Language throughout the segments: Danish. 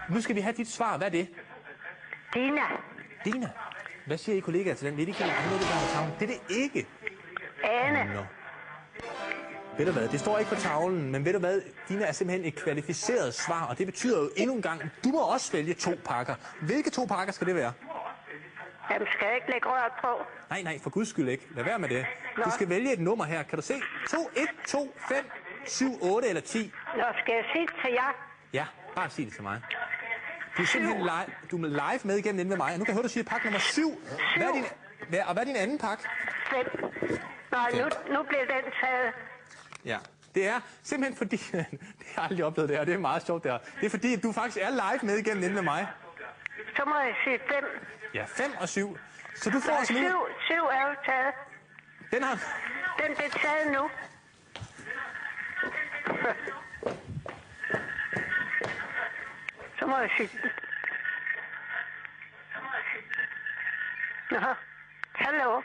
Nu skal vi have dit svar. Hvad er det? Dina. Dina. Hvad siger I kollegaer til den? Ved I ikke, noget det på tavlen? Det er det ikke. Ane. Nå. Ved du hvad, det står ikke på tavlen, men ved du hvad, Dina er simpelthen et kvalificeret svar, og det betyder jo endnu en gang, du må også vælge 2 pakker. Hvilke 2 pakker skal det være? Jamen, skal jeg ikke lægge røret på? Nej, for guds skyld ikke. Lad være med det. Du skal vælge et nummer her. Kan du se? 2, 1, 2, 5, 7, 8 eller 10? Nå, skal jeg sige det til jer? Ja, bare sig det til mig. Du er simpelthen du er live med igennem inde med mig, og nu kan jeg høre, du siger pakke nummer 7. Hvad er din anden pakke? 5. Nej, nu bliver den taget. Ja, det er simpelthen fordi, det har jeg aldrig oplevet det her, det er meget sjovt det her. Det er fordi, at du faktisk er live med igennem inde med mig. Så må jeg sige 5. Ja, 5 og 7. Så du får altså nu... 7 er jo taget. Den bliver taget nu. Så må jeg sige... Nå, hallo.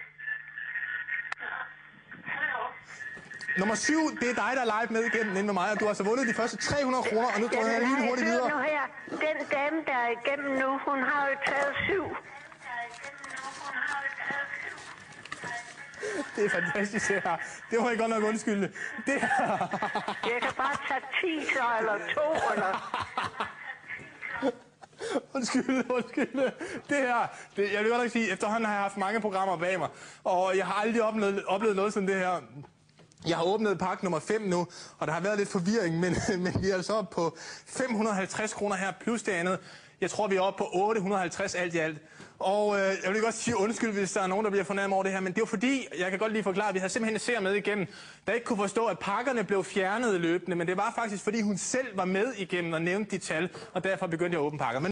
Nummer 7, det er dig, der er live med igennem inde med mig, og du har så vundet de første 300 kroner, og nu tror jeg lige hurtigt videre. Nu her. Den dame, der er igennem nu, hun har jo taget 7. Det er fantastisk, det her. Det må jeg godt nok undskylde. Det her... Jeg kan bare tage 10 så, eller 2, eller... Undskyld. Det her, jeg vil godt nok sige, efterhånden har jeg haft mange programmer bag mig, og jeg har aldrig oplevet noget som det her. Jeg har åbnet pakke nummer 5 nu, og der har været lidt forvirring, men vi er altså oppe på 550 kroner her, plus det andet. Jeg tror, vi er oppe på 850 alt i alt. Og jeg vil godt sige undskyld, hvis der er nogen, der bliver fornærmet over det her, men det var fordi, jeg kan godt lige forklare, at vi havde simpelthen en seer med igennem, der ikke kunne forstå, at pakkerne blev fjernet løbende, men det var faktisk, fordi hun selv var med igennem og nævnte de tal, og derfor begyndte jeg at åbne pakker. Men